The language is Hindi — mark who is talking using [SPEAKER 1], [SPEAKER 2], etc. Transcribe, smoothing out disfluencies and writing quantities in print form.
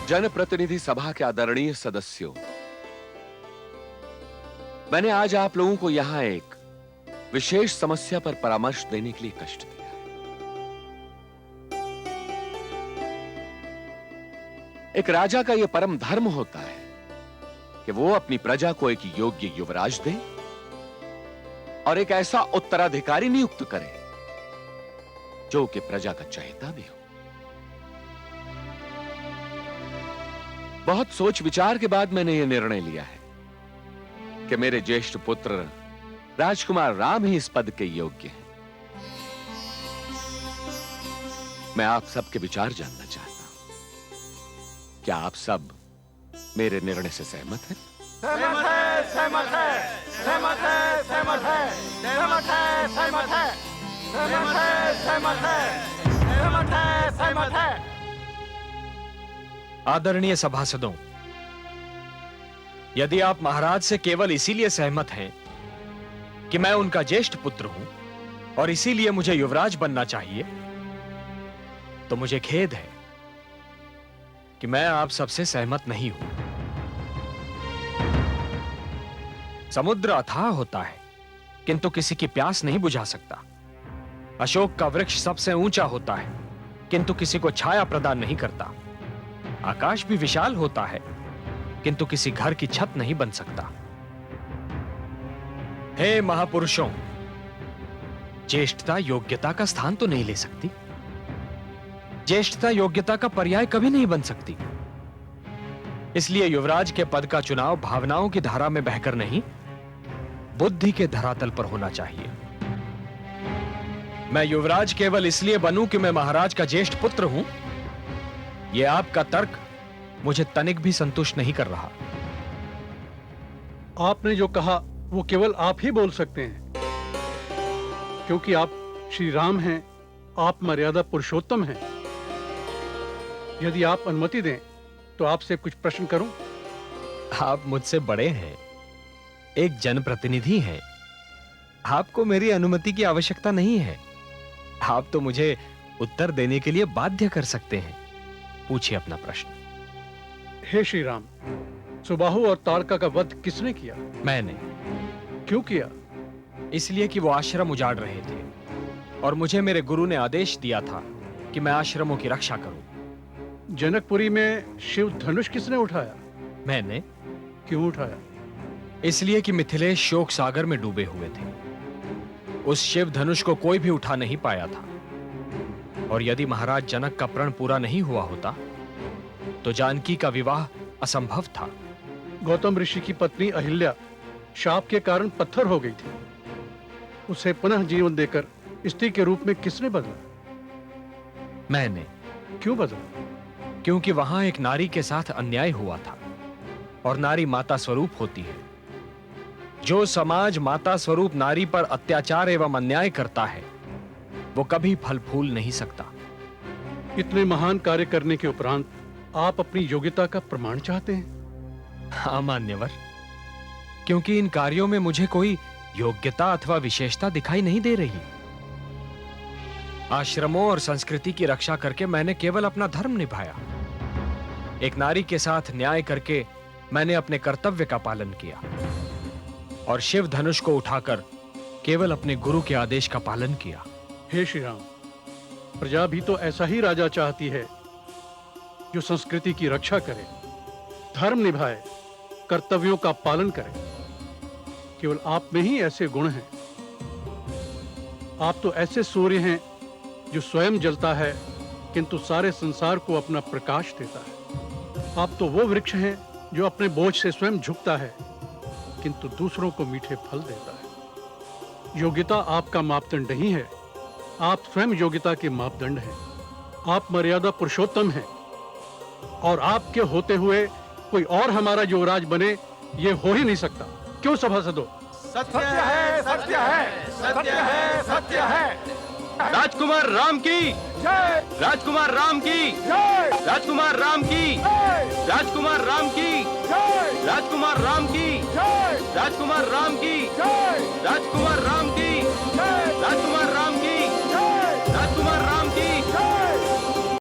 [SPEAKER 1] जनप्रतिनिधि सभा के आदरणीय सदस्यों, मैंने आज आप लोगों को यहां एक विशेष समस्या पर परामर्श देने के लिए कष्ट दिया है। एक राजा का यह परम धर्म होता है कि वो अपनी प्रजा को एक योग्य युवराज दे और एक ऐसा उत्तराधिकारी नियुक्त करे जो कि प्रजा का चहेता भी हो। बहुत सोच विचार के बाद मैंने यह निर्णय लिया है कि मेरे ज्येष्ठ पुत्र राजकुमार राम ही इस पद के योग्य हैं। मैं आप सबके विचार जानना चाहता हूं। क्या आप सब मेरे निर्णय से सहमत हैं?
[SPEAKER 2] सहमत है, सहमत है, सहमत है, सहमत है, सहमत है, सहमत है, सहमत है, सहमत है, सहमत है, सहमत है।
[SPEAKER 3] आदरणीय सभासदों, यदि आप महाराज से केवल इसीलिए सहमत हैं कि मैं उनका ज्येष्ठ पुत्र हूं और इसीलिए मुझे युवराज बनना चाहिए, तो मुझे खेद है कि मैं आप सबसे सहमत नहीं हूं। समुद्र अथाह होता है किंतु किसी की प्यास नहीं बुझा सकता। अशोक का वृक्ष सबसे ऊंचा होता है किंतु किसी को छाया प्रदान नहीं करता। आकाश भी विशाल होता है किंतु किसी घर की छत नहीं बन सकता। हे महापुरुषों, ज्येष्ठता योग्यता का स्थान तो नहीं ले सकती। ज्येष्ठता योग्यता का पर्याय कभी नहीं बन सकती। इसलिए युवराज के पद का चुनाव भावनाओं की धारा में बहकर नहीं, बुद्धि के धरातल पर होना चाहिए। मैं युवराज केवल इसलिए बनूं कि मैं महाराज का ज्येष्ठ पुत्र हूं, यह आपका तर्क मुझे तनिक भी संतुष्ट नहीं कर रहा।
[SPEAKER 4] आपने जो कहा वो केवल आप ही बोल सकते हैं, क्योंकि आप श्री राम हैं, आप मर्यादा पुरुषोत्तम हैं। यदि आप अनुमति दें तो आपसे कुछ प्रश्न करूं?
[SPEAKER 3] आप मुझसे बड़े हैं, एक जनप्रतिनिधि हैं। आपको मेरी अनुमति की आवश्यकता नहीं है। आप तो मुझे उत्तर देने के लिए बाध्य कर सकते हैं। पूछिए अपना प्रश्न।
[SPEAKER 4] हे श्री राम, सुबाहु और ताड़का का वध किसने किया?
[SPEAKER 3] मैंने।
[SPEAKER 4] क्यों किया?
[SPEAKER 3] इसलिए कि वो आश्रम उजाड़ रहे थे और मुझे मेरे गुरु ने आदेश दिया था कि मैं आश्रमों की रक्षा करूं।
[SPEAKER 4] जनकपुरी में शिव धनुष किसने उठाया?
[SPEAKER 3] मैंने।
[SPEAKER 4] क्यों उठाया?
[SPEAKER 3] इसलिए कि मिथिलेश शोक सागर में डूबे हुए थे। उस शिव धनुष को कोई भी उठा नहीं पाया था, और यदि महाराज जनक का प्रण पूरा नहीं हुआ होता तो जानकी का विवाह असंभव था।
[SPEAKER 4] गौतम ऋषि की पत्नी अहिल्या शाप के कारण पत्थर हो गई थी। उसे पुनः जीवन देकर स्त्री के रूप में किसने बदला?
[SPEAKER 3] मैंने।
[SPEAKER 4] क्यों बदला?
[SPEAKER 3] क्योंकि वहां एक नारी के साथ अन्याय हुआ था, और नारी माता स्वरूप होती है। जो समाज माता स्वरूप नारी पर अत्याचार एवं अन्याय करता है वो कभी फल फूल नहीं सकता।
[SPEAKER 4] इतने महान कार्य करने के उपरांत आप अपनी योग्यता का प्रमाण चाहते हैं?
[SPEAKER 3] हाँ मान्यवर, क्योंकि इन कार्यों में मुझे कोई योग्यता अथवा विशेषता दिखाई नहीं दे रही। आश्रमों और संस्कृति की रक्षा करके मैंने केवल अपना धर्म निभाया। एक नारी के साथ न्याय करके मैंने अपने कर्तव्य का पालन किया, और शिव धनुष को उठाकर केवल अपने गुरु के आदेश का पालन किया।
[SPEAKER 4] हे श्री राम, प्रजा भी तो ऐसा ही राजा चाहती है जो संस्कृति की रक्षा करे, धर्म निभाए, कर्तव्यों का पालन करे। केवल आप में ही ऐसे गुण हैं। आप तो ऐसे सूर्य हैं जो स्वयं जलता है किंतु सारे संसार को अपना प्रकाश देता है। आप तो वो वृक्ष हैं जो अपने बोझ से स्वयं झुकता है किंतु दूसरों को मीठे फल देता है। योग्यता आपका मापदंड नहीं है, आप स्वयं योग्यता के मापदंड हैं। आप मर्यादा पुरुषोत्तम हैं, और आपके होते हुए कोई और हमारा युवराज बने ये हो ही नहीं सकता। क्यों सभासदों?
[SPEAKER 2] सत्य है, सत्य है, सत्य है, सत्य है।
[SPEAKER 3] राजकुमार राम की
[SPEAKER 2] जय,
[SPEAKER 3] राजकुमार राम की
[SPEAKER 2] जय,
[SPEAKER 3] राजकुमार राम की
[SPEAKER 2] जय,
[SPEAKER 3] राजकुमार राम की
[SPEAKER 2] जय,
[SPEAKER 3] राजकुमार राम की
[SPEAKER 2] जय,
[SPEAKER 3] राजकुमार राम की
[SPEAKER 2] जय।
[SPEAKER 3] राजकुमार राम की